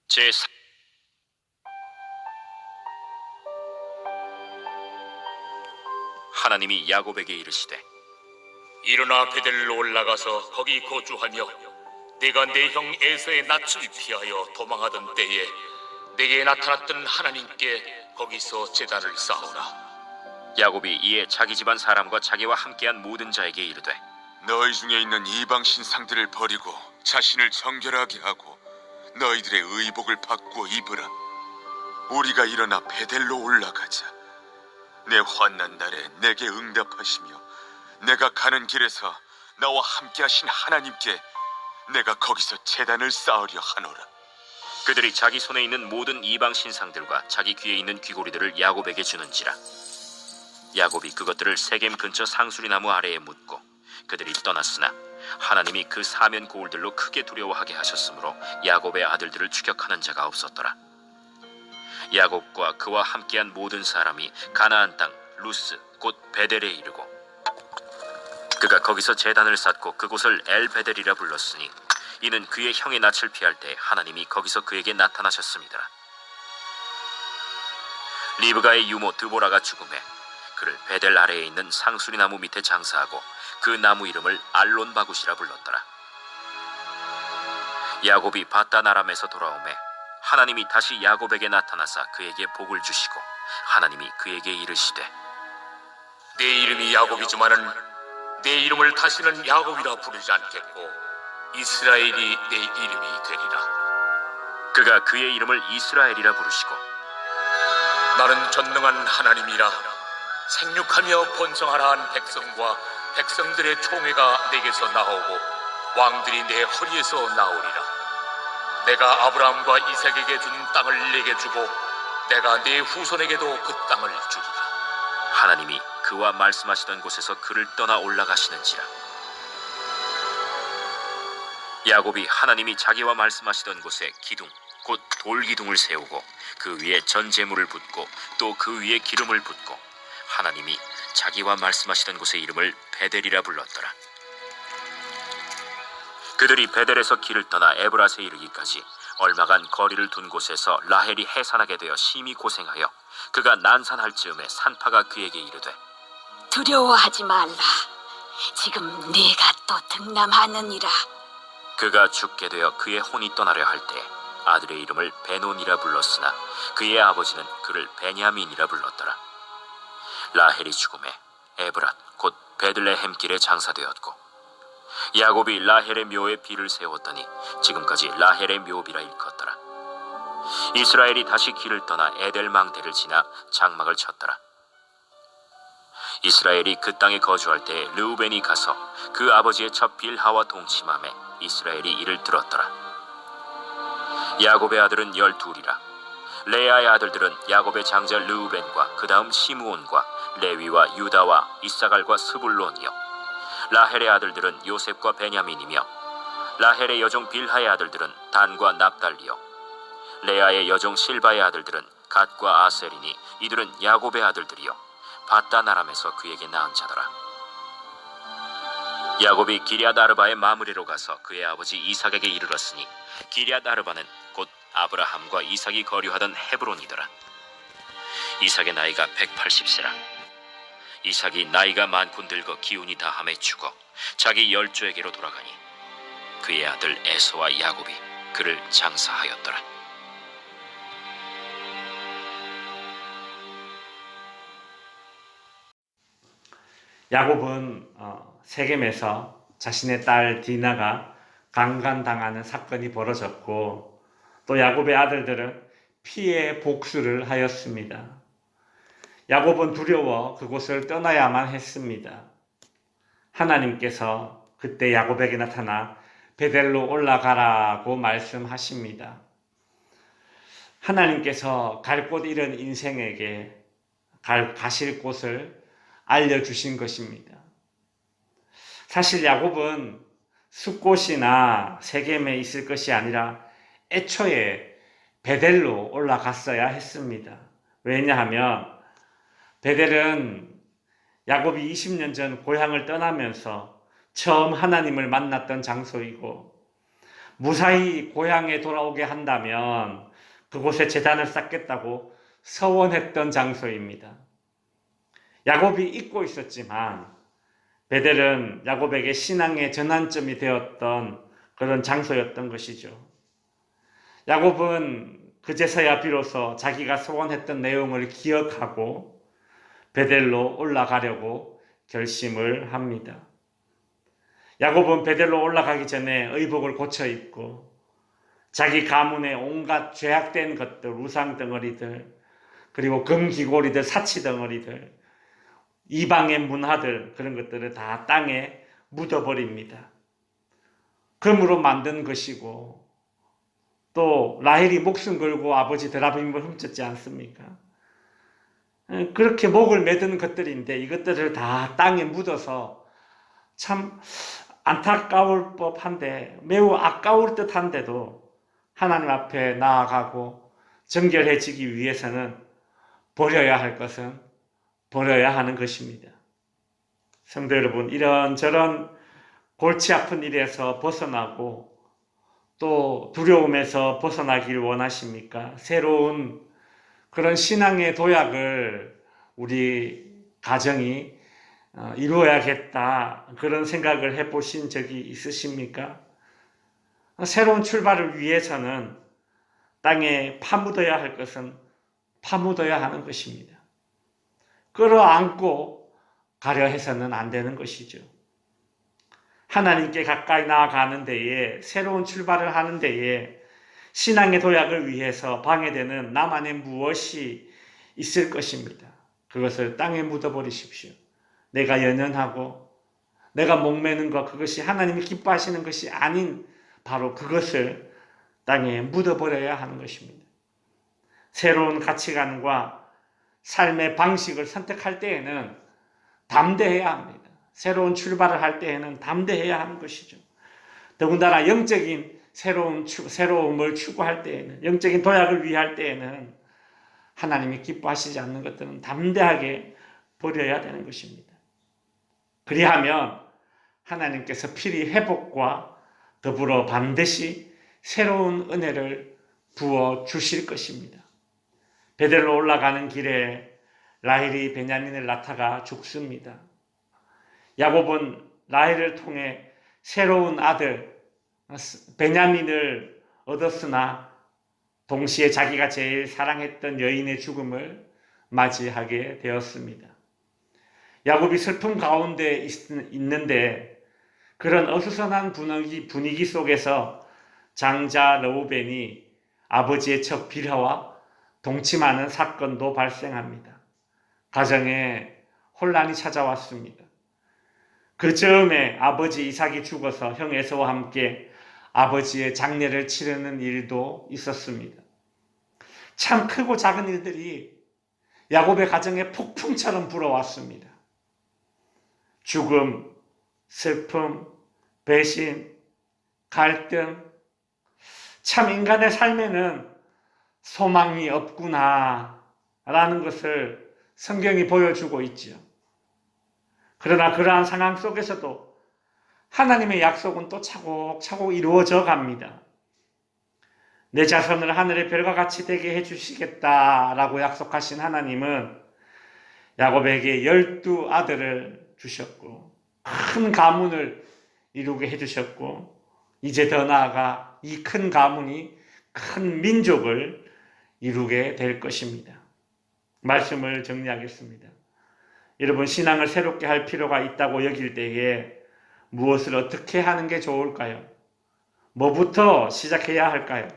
제3 하나님이 야곱에게 이르시되 일어나 베델로 올라가서 거기 거주하며 내가 내 형 에서의 낯을 피하여 도망하던 때에 내게 나타났던 하나님께 거기서 제단을 쌓으라. 야곱이 이에 자기 집안 사람과 자기와 함께한 모든 자에게 이르되 너희 중에 있는 이방 신상들을 버리고 자신을 정결하게 하고 너희들의 의복을 바꾸어 입으라. 우리가 일어나 베델로 올라가자. 내 환난 날에 내게 응답하시며 내가 가는 길에서 나와 함께 하신 하나님께 내가 거기서 제단을 쌓으려 하노라. 그들이 자기 손에 있는 모든 이방 신상들과 자기 귀에 있는 귀고리들을 야곱에게 주는지라. 야곱이 그것들을 세겜 근처 상수리 나무 아래에 묻고 그들이 떠났으나 하나님이 그 사면 고울들로 크게 두려워하게 하셨으므로 야곱의 아들들을 추격하는 자가 없었더라. 야곱과 그와 함께한 모든 사람이 가나안 땅 루스 곧 베델에 이르고 그가 거기서 제단을 쌓고 그곳을 엘베델이라 불렀으니 이는 그의 형의 낯을 피할 때 하나님이 거기서 그에게 나타나셨습니다. 리브가의 유모 드보라가 죽음에 그를 베델 아래에 있는 상수리 나무 밑에 장사하고 그 나무 이름을 알론바굿이라 불렀더라. 야곱이 바단 아람에서 돌아오매 하나님이 다시 야곱에게 나타나사 그에게 복을 주시고 하나님이 그에게 이르시되 내 이름이 야곱이지만은 내 이름을 다시는 야곱이라 부르지 않겠고 이스라엘이 내 이름이 되리라. 그가 그의 이름을 이스라엘이라 부르시고 나는 전능한 하나님이라. 생육하며 번성하라 한 백성과 백성들의 총회가 내게서 나오고 왕들이 내 허리에서 나오리라. 내가 아브라함과 이삭에게 준 땅을 내게 주고 내가 내 후손에게도 그 땅을 주리라. 하나님이 그와 말씀하시던 곳에서 그를 떠나 올라가시는지라. 야곱이 하나님이 자기와 말씀하시던 곳에 기둥 곧 돌기둥을 세우고 그 위에 전 제물을 붓고 또 그 위에 기름을 붓고 하나님이 자기와 말씀하시던 곳의 이름을 베델이라 불렀더라. 그들이 베델에서 길을 떠나 에브라스에 이르기까지 얼마간 거리를 둔 곳에서 라헬이 해산하게 되어 심히 고생하여 그가 난산할 즈음에 산파가 그에게 이르되 두려워하지 말라. 지금 네가 또 등남하느니라. 그가 죽게 되어 그의 혼이 떠나려 할 때 아들의 이름을 베논이라 불렀으나 그의 아버지는 그를 베냐민이라 불렀더라. 라헬이 죽음에 에브랏 곧 베들레헴 길에 장사되었고 야곱이 라헬의 묘에 비를 세웠더니 지금까지 라헬의 묘비라 일컫더라. 이스라엘이 다시 길을 떠나 에델망대를 지나 장막을 쳤더라. 이스라엘이 그 땅에 거주할 때 르우벤이 가서 그 아버지의 첩 빌하와 동침함에 이스라엘이 이를 들었더라. 야곱의 아들은 12이라. 레아의 아들들은 야곱의 장자 르우벤과 그 다음 시므온과 레위와 유다와 이사갈과 스불론이요. 라헬의 아들들은 요셉과 베냐민이며 라헬의 여종 빌하의 아들들은 단과 납달리요. 레아의 여종 실바의 아들들은 갓과 아셀이니 이들은 야곱의 아들들이요 바단 아람에서 그에게 낳은 자더라. 야곱이 기럇 아르바의 마므리로 가서 그의 아버지 이삭에게 이르렀으니 기럇 아르바는 곧 아브라함과 이삭이 거류하던 헤브론이더라. 이삭의 나이가 180세라. 이삭이 나이가 많고 늙어 기운이 다함에 죽어 자기 열조에게로 돌아가니 그의 아들 에서와 야곱이 그를 장사하였더라. 야곱은 세겜에서 자신의 딸 디나가 강간당하는 사건이 벌어졌고 또 야곱의 아들들은 피해 복수를 하였습니다. 야곱은 두려워 그곳을 떠나야만 했습니다. 하나님께서 그때 야곱에게 나타나 베델로 올라가라고 말씀하십니다. 하나님께서 갈 곳 잃은 인생에게 가실 곳을 알려주신 것입니다. 사실 야곱은 숫곳이나 세겜에 있을 것이 아니라 애초에 베델로 올라갔어야 했습니다. 왜냐하면 베델은 야곱이 20년 전 고향을 떠나면서 처음 하나님을 만났던 장소이고 무사히 고향에 돌아오게 한다면 그곳에 제단을 쌓겠다고 서원했던 장소입니다. 야곱이 잊고 있었지만 베델은 야곱에게 신앙의 전환점이 되었던 그런 장소였던 것이죠. 야곱은 그제서야 비로소 자기가 소원했던 내용을 기억하고 베델로 올라가려고 결심을 합니다. 야곱은 베델로 올라가기 전에 의복을 고쳐 입고 자기 가문의 온갖 죄악된 것들, 우상 덩어리들, 그리고 금기고리들, 사치 덩어리들, 이방의 문화들, 그런 것들을 다 땅에 묻어버립니다. 금으로 만든 것이고 또 라헬이 목숨 걸고 아버지 드라빔을 훔쳤지 않습니까? 그렇게 목을 매든 것들인데 이것들을 다 땅에 묻어서 참 안타까울 법한데 매우 아까울 듯한데도 하나님 앞에 나아가고 정결해지기 위해서는 버려야 할 것은 버려야 하는 것입니다. 성도 여러분, 이런저런 골치 아픈 일에서 벗어나고 또 두려움에서 벗어나길 원하십니까? 새로운 그런 신앙의 도약을 우리 가정이 이루어야겠다, 그런 생각을 해보신 적이 있으십니까? 새로운 출발을 위해서는 땅에 파묻어야 할 것은 파묻어야 하는 것입니다. 끌어안고 가려 해서는 안 되는 것이죠. 하나님께 가까이 나아가는 데에, 새로운 출발을 하는 데에 신앙의 도약을 위해서 방해되는 나만의 무엇이 있을 것입니다. 그것을 땅에 묻어버리십시오. 내가 연연하고 내가 목매는 것, 그것이 하나님이 기뻐하시는 것이 아닌 바로 그것을 땅에 묻어버려야 하는 것입니다. 새로운 가치관과 삶의 방식을 선택할 때에는 담대해야 합니다. 새로운 출발을 할 때에는 담대해야 하는 것이죠. 더군다나 영적인 새로움을 추구할 때에는, 영적인 도약을 위할 때에는 하나님이 기뻐하시지 않는 것들은 담대하게 버려야 되는 것입니다. 그리하면 하나님께서 필히 회복과 더불어 반드시 새로운 은혜를 부어 주실 것입니다. 베델로 올라가는 길에 라헬이 베냐민을 낳다가 죽습니다. 야곱은 라헬을 통해 새로운 아들 베냐민을 얻었으나 동시에 자기가 제일 사랑했던 여인의 죽음을 맞이하게 되었습니다. 야곱이 슬픔 가운데 있는데 그런 어수선한 분위기 속에서 장자 르우벤이 아버지의 첫 비하와 동침하는 사건도 발생합니다. 가정에 혼란이 찾아왔습니다. 그 즈음에 아버지 이삭이 죽어서 형 에서와 함께 아버지의 장례를 치르는 일도 있었습니다. 참 크고 작은 일들이 야곱의 가정에 폭풍처럼 불어왔습니다. 죽음, 슬픔, 배신, 갈등, 참 인간의 삶에는 소망이 없구나 라는 것을 성경이 보여주고 있죠. 그러나 그러한 상황 속에서도 하나님의 약속은 또 차곡차곡 이루어져 갑니다. 내 자손을 하늘의 별과 같이 되게 해주시겠다라고 약속하신 하나님은 야곱에게 12아들을 주셨고 큰 가문을 이루게 해주셨고 이제 더 나아가 이 큰 가문이 큰 민족을 이루게 될 것입니다. 말씀을 정리하겠습니다. 여러분, 신앙을 새롭게 할 필요가 있다고 여길 때에 무엇을 어떻게 하는 게 좋을까요? 뭐부터 시작해야 할까요?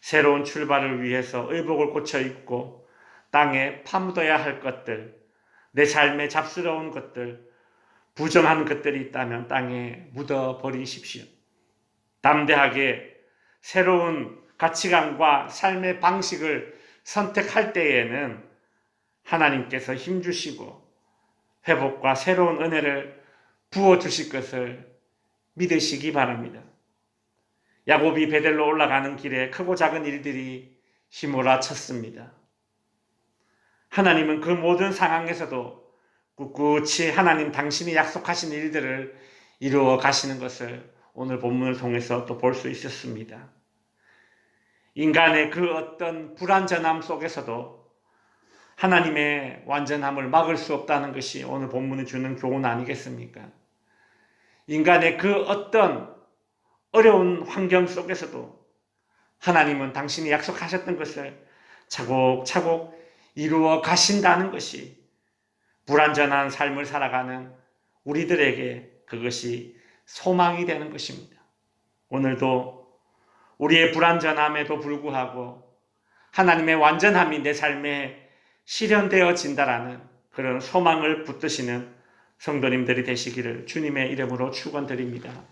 새로운 출발을 위해서 의복을 고쳐 입고 땅에 파묻어야 할 것들, 내 삶에 잡스러운 것들, 부정한 것들이 있다면 땅에 묻어버리십시오. 담대하게 새로운 가치관과 삶의 방식을 선택할 때에는 하나님께서 힘주시고 회복과 새로운 은혜를 부어주실 것을 믿으시기 바랍니다. 야곱이 베델로 올라가는 길에 크고 작은 일들이 휘몰아쳤습니다. 하나님은 그 모든 상황에서도 꿋꿋이 하나님 당신이 약속하신 일들을 이루어 가시는 것을 오늘 본문을 통해서 또 볼 수 있었습니다. 인간의 그 어떤 불완전함 속에서도 하나님의 완전함을 막을 수 없다는 것이 오늘 본문이 주는 교훈 아니겠습니까? 인간의 그 어떤 어려운 환경 속에서도 하나님은 당신이 약속하셨던 것을 차곡차곡 이루어 가신다는 것이 불완전한 삶을 살아가는 우리들에게 그것이 소망이 되는 것입니다. 오늘도 우리의 불완전함에도 불구하고 하나님의 완전함이 내 삶에 실현되어진다라는 그런 소망을 붙드시는 성도님들이 되시기를 주님의 이름으로 축원드립니다.